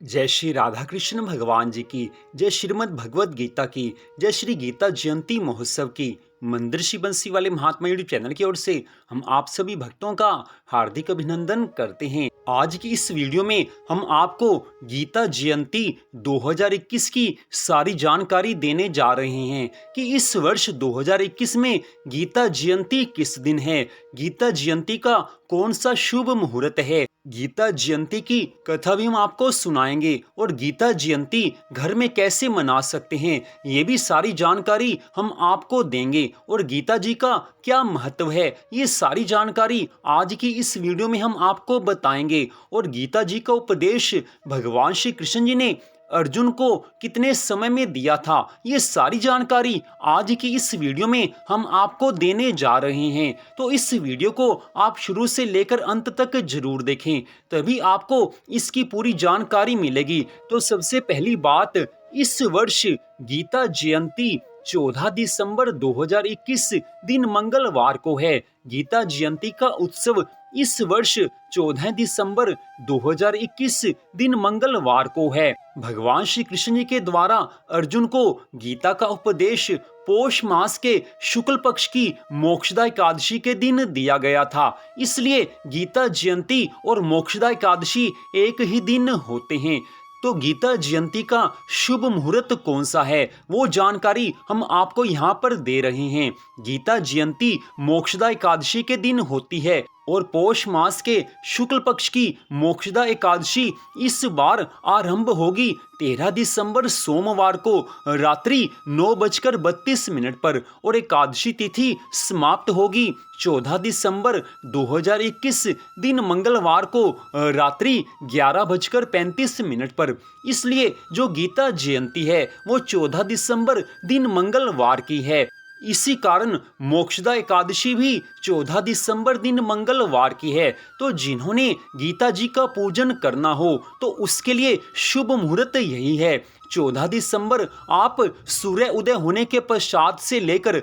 जय श्री राधा कृष्ण भगवान जी की, जय श्रीमद् भगवद गीता की, जय श्री गीता जयंती महोत्सव की। मंदिर श्री बंसी वाले महात्मा यूट्यूब चैनल की ओर से हम आप सभी भक्तों का हार्दिक अभिनंदन करते हैं। आज की इस वीडियो में हम आपको गीता जयंती 2021 की सारी जानकारी देने जा रहे हैं कि इस वर्ष 2021 में गीता जयंती किस दिन है, गीता जयंती का कौन सा शुभ मुहूर्त है। गीता जयंती की कथा भी हम आपको सुनाएंगे और गीता जयंती घर में कैसे मना सकते हैं, ये भी सारी जानकारी हम आपको देंगे। और गीता जी का क्या महत्व है, ये सारी जानकारी आज की इस वीडियो में हम आपको बताएंगे। और गीता जी का उपदेश भगवान श्री कृष्ण जी ने अर्जुन को कितने समय में दिया था, ये सारी जानकारी आज की इस वीडियो में हम आपको देने जा रहे हैं। तो इस वीडियो को आप शुरू से लेकर अंत तक जरूर देखें, तभी आपको इसकी पूरी जानकारी मिलेगी। तो सबसे पहली बात, इस वर्ष गीता जयंती 14 दिसंबर 2021 दिन मंगलवार को है। गीता जयंती का उत्सव इस वर्ष 14 दिसंबर 2021 दिन मंगलवार को है। भगवान श्री कृष्ण जी के द्वारा अर्जुन को गीता का उपदेश पौष मास के शुक्ल पक्ष की मोक्षदा एकादशी के दिन दिया गया था, इसलिए गीता जयंती और मोक्षदा एकादशी एक ही दिन होते हैं। तो गीता जयंती का शुभ मुहूर्त कौन सा है, वो जानकारी हम आपको यहाँ पर दे रहे हैं। गीता जयंती मोक्षदा एकादशी के दिन होती है और पौष मास के शुक्ल पक्ष की मोक्षदा एकादशी इस बार आरंभ होगी 13 दिसंबर सोमवार को रात्रि 9:32 पर और एकादशी तिथि समाप्त होगी 14 दिसंबर 2021 दिन मंगलवार को रात्रि 11:35 पर। इसलिए जो गीता जयंती है वो 14 दिसंबर दिन मंगलवार की है। इसी कारण मोक्षदा एकादशी भी 14 दिसंबर दिन मंगलवार की है। तो जिन्होंने गीता जी का पूजन करना हो तो उसके लिए शुभ मुहूर्त यही है। 14 दिसंबर आप सूर्य उदय होने के पश्चात से लेकर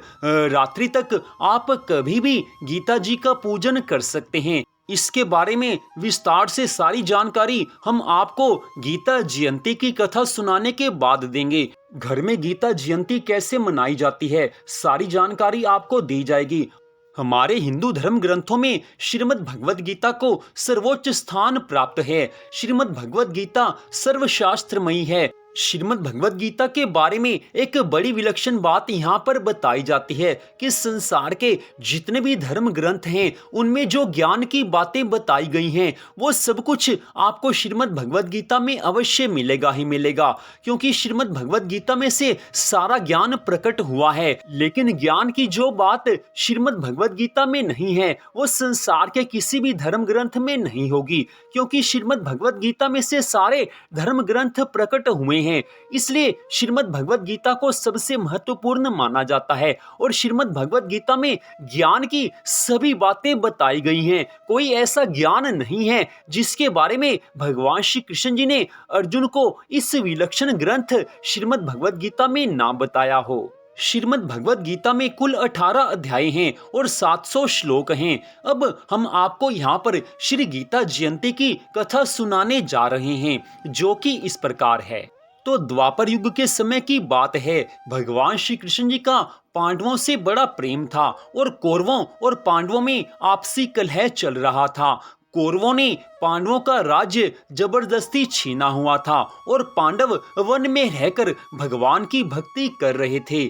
रात्रि तक आप कभी भी गीता जी का पूजन कर सकते हैं। इसके बारे में विस्तार से सारी जानकारी हम आपको गीता जयंती की कथा सुनाने के बाद देंगे। घर में गीता जयंती कैसे मनाई जाती है, सारी जानकारी आपको दी जाएगी। हमारे हिंदू धर्म ग्रंथों में श्रीमद् भगवद गीता को सर्वोच्च स्थान प्राप्त है। श्रीमद् भगवद गीता सर्वशास्त्रमयी है। श्रीमद् भगवद गीता के बारे में एक बड़ी विलक्षण बात यहाँ पर बताई जाती है कि संसार के जितने भी धर्म ग्रंथ हैं उनमें जो ज्ञान की बातें बताई गई हैं वो सब कुछ आपको श्रीमद् भगवद गीता में अवश्य मिलेगा ही मिलेगा, क्योंकि श्रीमद् भगवद गीता में से सारा ज्ञान प्रकट हुआ है। लेकिन ज्ञान की जो बात श्रीमद् भगवद गीता में नहीं है वो संसार के किसी भी धर्म ग्रंथ में नहीं होगी, क्योंकि श्रीमद् भगवद गीता में से सारे धर्म ग्रंथ प्रकट हुए हैं। इसलिए श्रीमद् भगवद गीता को सबसे महत्वपूर्ण माना जाता है और श्रीमद् भगवद गीता में ज्ञान की सभी बातें बताई गई हैं। कोई ऐसा ज्ञान नहीं है जिसके बारे में भगवान श्री कृष्ण जी ने अर्जुन को इस विलक्षण ग्रंथ श्रीमद् भगवद गीता में ना बताया हो। श्रीमद् भगवद गीता में कुल 18 अध्याय हैं और 700 श्लोक हैं। अब हम आपको यहाँ पर श्री गीता जयंती की कथा सुनाने जा रहे हैं, जो कि इस प्रकार है। तो द्वापर युग के समय की बात है। भगवान श्री कृष्ण जी का पांडवों से बड़ा प्रेम था और कौरवों और पांडवों में आपसी कलह चल रहा था। कौरवों ने पांडवों का राज्य जबरदस्ती छीना हुआ था और पांडव वन में रहकर भगवान की भक्ति कर रहे थे।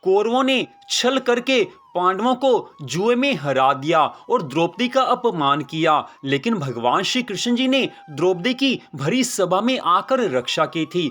कौरवों ने छल करके पांडवों को जुए में हरा दिया और द्रौपदी का अपमान किया, लेकिन भगवान श्री कृष्ण जी ने द्रौपदी की भरी सभा में आकर रक्षा की थी।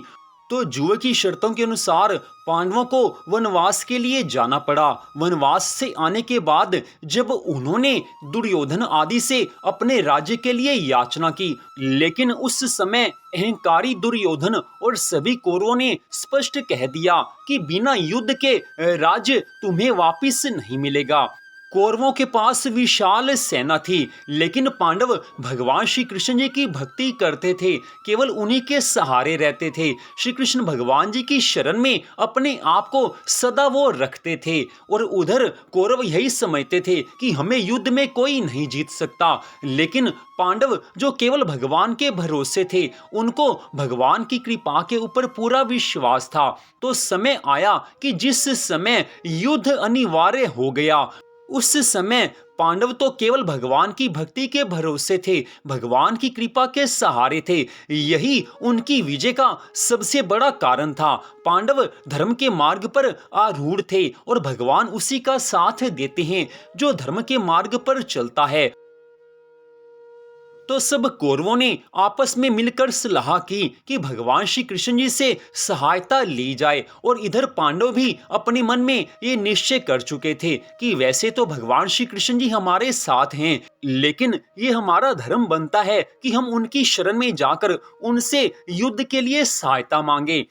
तो जुए की शर्तों के अनुसार पांडवों को वनवास के लिए जाना पड़ा। वनवास से आने के बाद जब उन्होंने दुर्योधन आदि से अपने राज्य के लिए याचना की, लेकिन उस समय अहंकारी दुर्योधन और सभी कौरवों ने स्पष्ट कह दिया कि बिना युद्ध के राज्य तुम्हें वापस नहीं मिलेगा। कौरवों के पास विशाल सेना थी, लेकिन पांडव भगवान श्री कृष्ण जी की भक्ति करते थे, केवल उन्हीं के सहारे रहते थे। श्री कृष्ण भगवान जी की शरण में अपने आप को सदा वो रखते थे। और उधर कौरव यही समझते थे कि हमें युद्ध में कोई नहीं जीत सकता, लेकिन पांडव जो केवल भगवान के भरोसे थे, उनको भगवान की कृपा के ऊपर पूरा विश्वास था। तो समय आया कि जिस समय युद्ध अनिवार्य हो गया, उस समय पांडव तो केवल भगवान की भक्ति के भरोसे थे, भगवान की कृपा के सहारे थे। यही उनकी विजय का सबसे बड़ा कारण था। पांडव धर्म के मार्ग पर आरूढ़ थे और भगवान उसी का साथ देते हैं जो धर्म के मार्ग पर चलता है। तो सब कौरवों ने आपस में मिलकर सलाह की कि भगवान श्री कृष्ण जी से सहायता ली जाए। और इधर पांडव भी अपने मन में ये निश्चय कर चुके थे कि वैसे तो भगवान श्री कृष्ण जी हमारे साथ हैं, लेकिन ये हमारा धर्म बनता है कि हम उनकी शरण में जाकर उनसे युद्ध के लिए सहायता मांगे।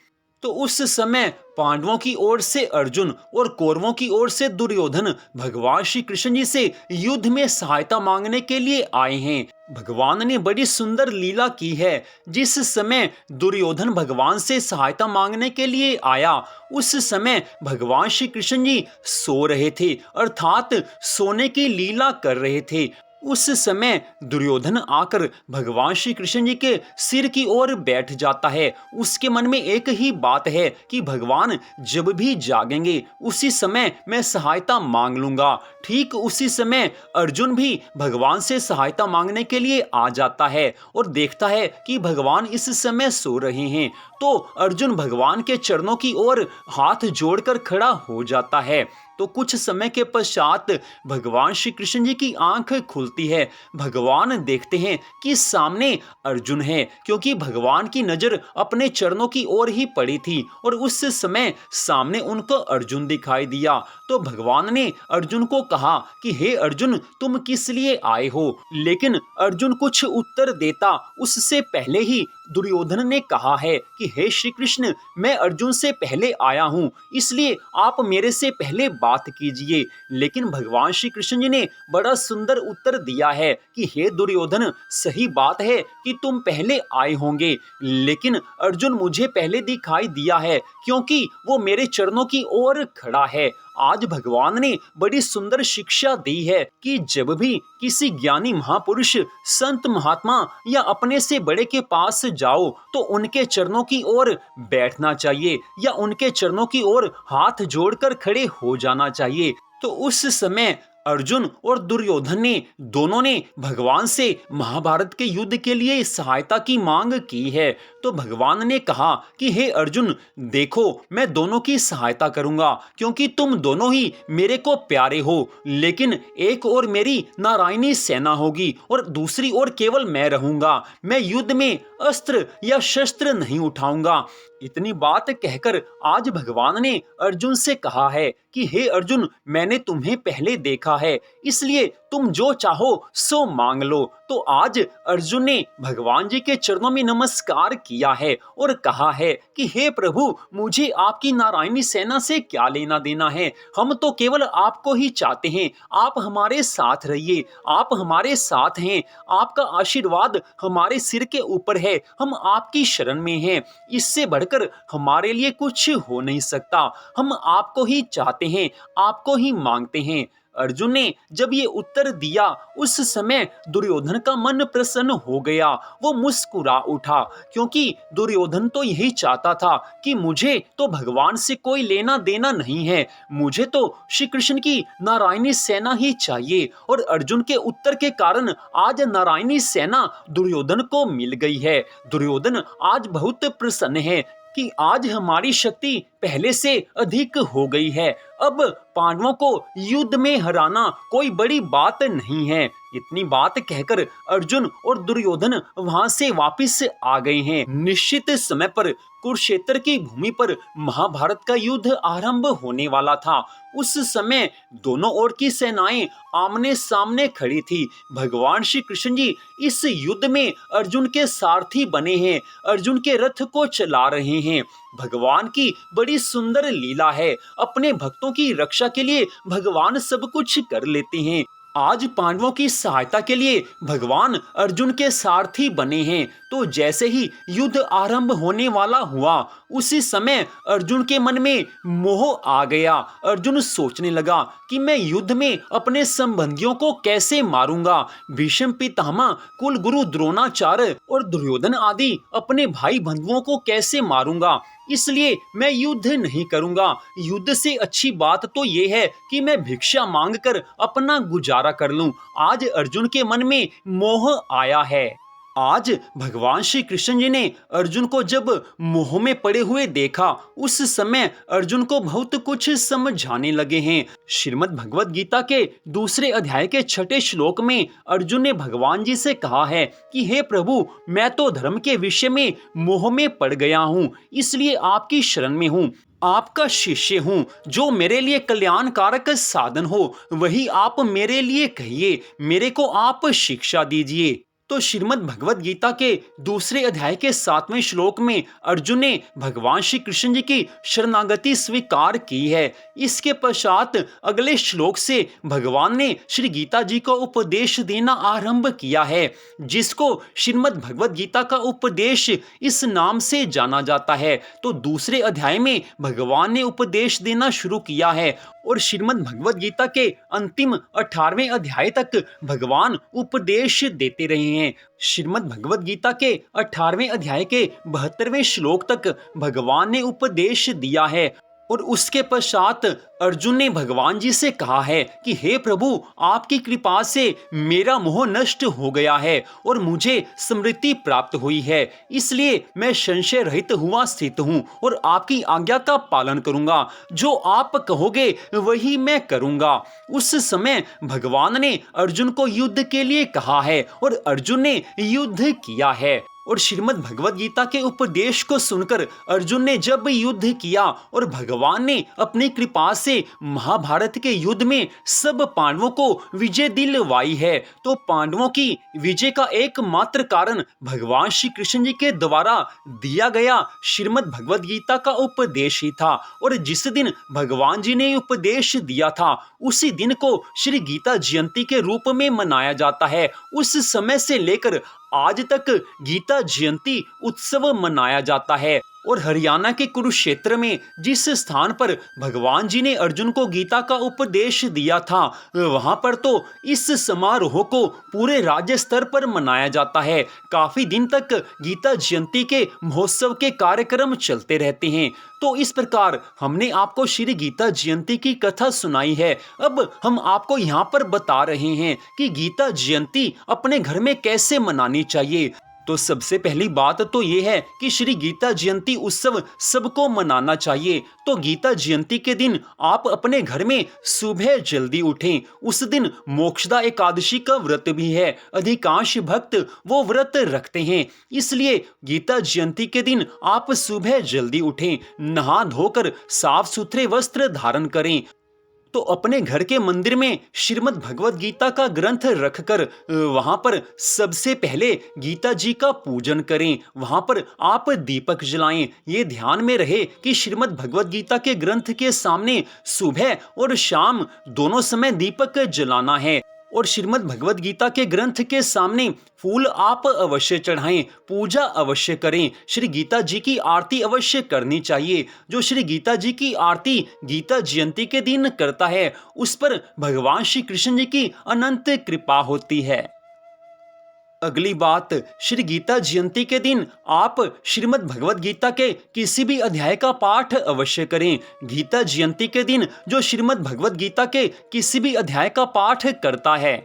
तो उस समय पांडवों की ओर से अर्जुन और कौरवों की ओर से दुर्योधन भगवान श्री कृष्ण जी से युद्ध में सहायता मांगने के लिए आए हैं। भगवान ने बड़ी सुंदर लीला की है। जिस समय दुर्योधन भगवान से सहायता मांगने के लिए आया, उस समय भगवान श्री कृष्ण जी सो रहे थे, अर्थात सोने की लीला कर रहे थे। उस समय दुर्योधन आकर भगवान श्री कृष्ण जी के सिर की ओर बैठ जाता है। उसके मन में एक ही बात है कि भगवान जब भी जागेंगे उसी समय मैं सहायता मांग लूंगा। ठीक उसी समय अर्जुन भी भगवान से सहायता मांगने के लिए आ जाता है और देखता है कि भगवान इस समय सो रहे हैं। तो अर्जुन भगवान के चरणों की ओर हाथ जोड़कर खड़ा हो जाता है। तो कुछ समय के पश्चात भगवान श्री कृष्ण जी की आंख खुलती है। भगवान देखते हैं कि सामने अर्जुन है, क्योंकि भगवान की नजर अपने चरणों की ओर ही पड़ी थी और उस समय सामने उनको अर्जुन दिखाई दिया। तो भगवान ने अर्जुन को कहा कि हे अर्जुन, तुम किस लिए आए हो? लेकिन अर्जुन कुछ उत्तर देता उससे पहले ही दुर्योधन ने कहा है कि हे श्री कृष्ण, मैं अर्जुन से पहले आया हूं, इसलिए आप मेरे से पहले बात कीजिए। लेकिन भगवान श्री कृष्ण जी ने बड़ा सुंदर उत्तर दिया है कि हे दुर्योधन, सही बात है कि तुम पहले आए होंगे, लेकिन अर्जुन मुझे पहले दिखाई दिया है क्योंकि वो मेरे चरणों की ओर खड़ा है। आज भगवान ने बड़ी सुंदर शिक्षा दी है कि जब भी किसी ज्ञानी महापुरुष, संत, महात्मा या अपने से बड़े के पास जाओ तो उनके चरणों की ओर बैठना चाहिए या उनके चरणों की ओर हाथ जोड़कर खड़े हो जाना चाहिए। तो उस समय अर्जुन और दुर्योधन ने दोनों ने भगवान से महाभारत के युद्ध के लिए सहायता की मांग की है। तो भगवान ने कहा कि हे अर्जुन, देखो मैं दोनों की सहायता करूंगा क्योंकि तुम दोनों ही मेरे को प्यारे हो, लेकिन एक और मेरी नारायणी सेना होगी और दूसरी ओर केवल मैं रहूंगा। मैं युद्ध में अस्त्र या शस्त्र नहीं उठाऊंगा। इतनी बात कहकर आज भगवान ने अर्जुन से कहा है कि हे अर्जुन, मैंने तुम्हें पहले देखा है, इसलिए तुम जो चाहो सो मांग लो। तो आज अर्जुन ने भगवान जी के चरणों में नमस्कार किया है और कहा है कि हे प्रभु, मुझे आपकी नारायणी सेना से क्या लेना देना है? हम तो केवल आपको ही चाहते हैं। आप हमारे साथ रहिए, आप हमारे साथ हैं, आपका आशीर्वाद हमारे सिर के ऊपर है, हम आपकी शरण में हैं। इससे बढ़कर हमारे लिए कुछ हो नहीं सकता। हम आपको ही चाहते हैं, आपको ही मांगते हैं। अर्जुन ने जब ये उत्तर दिया, उस समय दुर्योधन का मन प्रसन्न हो गया। वो मुस्कुरा उठा, क्योंकि दुर्योधन तो यही चाहता था कि मुझे तो भगवान से कोई लेना देना नहीं है, मुझे तो श्री कृष्ण की नारायणी सेना ही चाहिए। और अर्जुन के उत्तर के कारण आज नारायणी सेना दुर्योधन को मिल गई है। दुर्योधन आज बहुत प्रसन्न है कि आज हमारी शक्ति पहले से अधिक हो गई है। अब पांडवों को युद्ध में हराना कोई बड़ी बात नहीं है। इतनी बात कहकर अर्जुन और दुर्योधन वहां से वापस आ गए हैं। निश्चित समय पर कुरुक्षेत्र की भूमि पर महाभारत का युद्ध आरंभ होने वाला था। उस समय दोनों ओर की सेनाएं आमने सामने खड़ी थी। भगवान श्री कृष्ण जी इस युद्ध में अर्जुन के सारथी बने हैं, अर्जुन के रथ को चला रहे हैं। भगवान की बड़ी सुंदर लीला है। अपने भक्तों की रक्षा के लिए भगवान सब कुछ कर लेते हैं। आज पांडवों की सहायता के लिए भगवान अर्जुन के सारथी बने हैं। तो जैसे ही युद्ध आरंभ होने वाला हुआ, उसी समय अर्जुन के मन में मोह आ गया। अर्जुन सोचने लगा कि मैं युद्ध में अपने संबंधियों को कैसे मारूंगा। भीष्म पितामह, कुल गुरु द्रोणाचार्य और दुर्योधन आदि अपने भाई बंधुओं को कैसे मारूंगा। इसलिए मैं युद्ध नहीं करूंगा। युद्ध से अच्छी बात तो ये है कि मैं भिक्षा मांगकर अपना गुजारा कर लूं। आज अर्जुन के मन में मोह आया है। आज भगवान श्री कृष्ण जी ने अर्जुन को जब मोह में पड़े हुए देखा, उस समय अर्जुन को बहुत कुछ समझाने लगे हैं। श्रीमद् भगवद गीता के दूसरे अध्याय के 6 श्लोक में अर्जुन ने भगवान जी से कहा है कि हे प्रभु, मैं तो धर्म के विषय में मोह में पड़ गया हूँ, इसलिए आपकी शरण में हूँ। आपका शिष्य हूँ। जो मेरे लिए कल्याणकारक साधन हो वही आप मेरे लिए कहिए, मेरे को आप शिक्षा दीजिए। तो श्रीमद् भगवद गीता के दूसरे अध्याय के 7वें श्लोक में अर्जुन ने भगवान श्री कृष्ण जी की शरणागति स्वीकार की है। इसके पश्चात अगले श्लोक से भगवान ने श्री गीता जी को उपदेश देना आरंभ किया है, जिसको श्रीमद् भगवद गीता का उपदेश इस नाम से जाना जाता है। तो दूसरे अध्याय में भगवान ने उपदेश देना शुरू किया है और श्रीमद् भगवद गीता के अंतिम 18वें अध्याय तक भगवान उपदेश देते रहे हैं। श्रीमद् भगवद गीता के 18वें अध्याय के 72वें श्लोक तक भगवान ने उपदेश दिया है और उसके पश्चात अर्जुन ने भगवान जी से कहा है कि हे प्रभु, आपकी कृपा से मेरा मोह नष्ट हो गया है और मुझे स्मृति प्राप्त हुई है, इसलिए मैं संशय रहित हुआ स्थित हूँ और आपकी आज्ञा का पालन करूंगा। जो आप कहोगे वही मैं करूंगा। उस समय भगवान ने अर्जुन को युद्ध के लिए कहा है और अर्जुन ने युद्ध किया है। और श्रीमद् भगवद गीता के उपदेश को सुनकर अर्जुन ने जब युद्ध किया और भगवान ने अपनी कृपा से महाभारत के युद्ध में सब पांडवों को विजय दिलवाई है, तो पांडवों की विजय का एकमात्र कारण भगवान श्री कृष्ण जी के द्वारा दिया गया श्रीमद् भगवद गीता का उपदेश ही था। और जिस दिन भगवान जी ने उपदेश दिया था, उसी दिन को श्री गीता जयंती के रूप में मनाया जाता है। उस समय से लेकर आज तक गीता जयंती उत्सव मनाया जाता है। और हरियाणा के कुरुक्षेत्र में जिस स्थान पर भगवान जी ने अर्जुन को गीता का उपदेश दिया था, वहां पर तो इस समारोह को पूरे राज्य स्तर पर मनाया जाता है। काफी दिन तक गीता जयंती के महोत्सव के कार्यक्रम चलते रहते हैं। तो इस प्रकार हमने आपको श्री गीता जयंती की कथा सुनाई है। अब हम आपको यहाँ पर बता रहे हैं कि गीता जयंती अपने घर में कैसे मनानी चाहिए। तो सबसे पहली बात तो ये है कि श्री गीता जयंती उत्सव सबको मनाना चाहिए। तो गीता जयंती के दिन आप अपने घर में सुबह जल्दी उठें। उस दिन मोक्षदा एकादशी का व्रत भी है। अधिकांश भक्त वो व्रत रखते हैं, इसलिए गीता जयंती के दिन आप सुबह जल्दी उठें, नहा धोकर साफ सुथरे वस्त्र धारण करें। तो अपने घर के मंदिर में श्रीमद् भगवद गीता का ग्रंथ रखकर वहां पर सबसे पहले गीता जी का पूजन करें। वहां पर आप दीपक जलाएं। ये ध्यान में रहे कि श्रीमद् भगवद गीता के ग्रंथ के सामने सुबह और शाम दोनों समय दीपक जलाना है। और श्रीमद् भगवद गीता के ग्रंथ के सामने फूल आप अवश्य चढ़ाएं, पूजा अवश्य करें। श्री गीता जी की आरती अवश्य करनी चाहिए। जो श्री गीता जी की आरती गीता जयंती के दिन करता है, उस पर भगवान श्री कृष्ण जी की अनंत कृपा होती है। अगली बात, श्री गीता जयंती के दिन आप श्रीमद् भगवद गीता के किसी भी अध्याय का पाठ अवश्य करें। गीता जयंती के दिन जो श्रीमद् भगवद गीता के किसी भी अध्याय का पाठ करता है,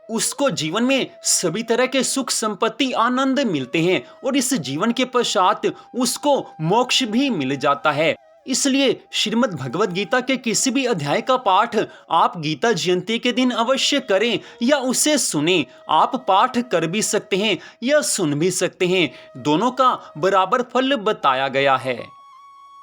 उसको जीवन में सभी तरह के सुख संपत्ति आनंद मिलते हैं और इस जीवन के पश्चात उसको मोक्ष भी मिल जाता है। इसलिए श्रीमद् भगवद गीता के किसी भी अध्याय का पाठ आप गीता जयंती के दिन अवश्य करें या उसे सुनें। आप पाठ कर भी सकते हैं या सुन भी सकते हैं, दोनों का बराबर फल बताया गया है।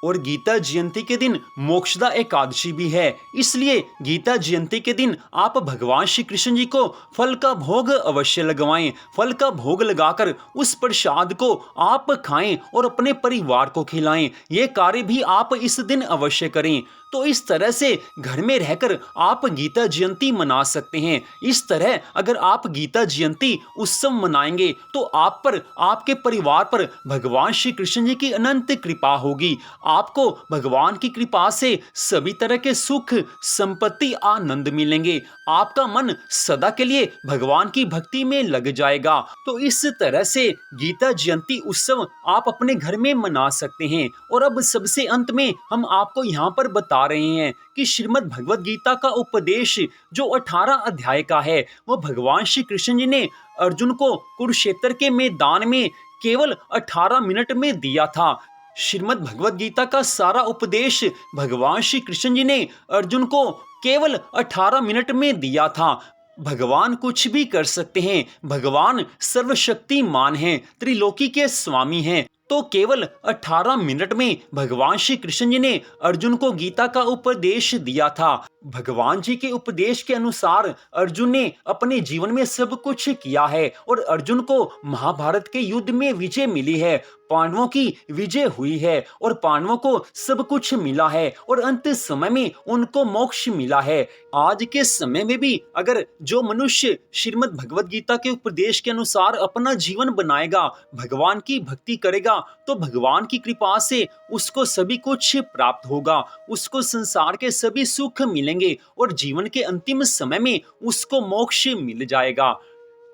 और गीता जयंती के दिन मोक्षदा एकादशी भी है। इसलिए गीता जयंती के दिन आप भगवान श्री कृष्ण जी को फल का भोग अवश्य लगवाएं। फल का भोग लगाकर उस प्रसाद को आप खाएं और अपने परिवार को खिलाएं। ये कार्य भी आप इस दिन अवश्य करें। तो इस तरह से घर में रहकर आप गीता जयंती मना सकते हैं। इस तरह अगर आप गीता जयंती उत्सव मनाएंगे तो आप पर, आपके परिवार पर भगवान श्री कृष्ण जी की अनंत कृपा होगी। आपको भगवान की कृपा से सभी तरह के सुख, संपत्ति, आनंद मिलेंगे। आपका मन सदा के लिए भगवान की भक्ति में लग जाएगा। तो इस तरह से गीता जयंती उत्सव आप अपने घर में मना सकते हैं। और अब सबसे अंत में हम आपको यहाँ पर बता रहे हैं कि श्रीमद् भगवद गीता का उपदेश जो 18 अध्याय का है, वो भगवान श्री कृष्ण जी ने अर्जुन को कुरुक्षेत्र के मैदान में केवल 18 मिनट में दिया था। श्रीमद् भगवद गीता का सारा उपदेश भगवान श्री कृष्ण जी ने अर्जुन को केवल 18 मिनट में दिया था। भगवान कुछ भी कर सकते हैं। भगवान सर्वशक्तिमान हैं, त्रिलोकी के स्वामी हैं। तो केवल 18 मिनट में भगवान श्री कृष्ण जी ने अर्जुन को गीता का उपदेश दिया था। भगवान जी के उपदेश के अनुसार अर्जुन ने अपने जीवन में सब कुछ किया है और अर्जुन को महाभारत के युद्ध में विजय मिली है। पांडवों की विजय हुई है और पांडवों को सब कुछ मिला है और अंत समय में उनको मोक्ष मिला है। आज के समय में भी अगर जो मनुष्य श्रीमद् भगवद गीता के उपदेश के अनुसार अपना जीवन बनाएगा, भगवान की भक्ति करेगा, तो भगवान की कृपा से उसको सभी कुछ प्राप्त होगा। उसको संसार के सभी सुख मिलेंगे और जीवन के अंतिम समय में उसको मोक्ष मिल जाएगा।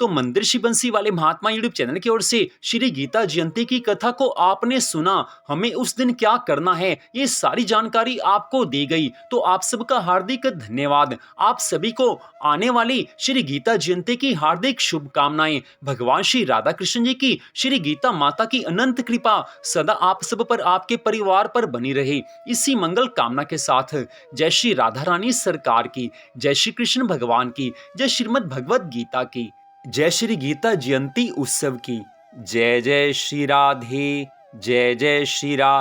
तो मंदिर श्री बंसी वाले महात्मा यूट्यूब चैनल की ओर से श्री गीता जयंती की कथा को आपने सुना। हमें उस दिन क्या करना है, ये सारी जानकारी आपको दी गई। तो आप सबका हार्दिक धन्यवाद। आप सभी को आने वाली श्री गीता जयंती की हार्दिक शुभकामनाएं। भगवान श्री राधा कृष्ण जी की, श्री गीता माता की अनंत कृपा सदा आप सब पर, आपके परिवार पर बनी रहे। इसी मंगल कामना के साथ जय श्री राधा रानी सरकार की, जय श्री कृष्ण भगवान की, जय श्रीमद् भगवद गीता की, जय श्री गीता जयंती उत्सव की। जय जय श्री राधे, जय जय श्री राधे।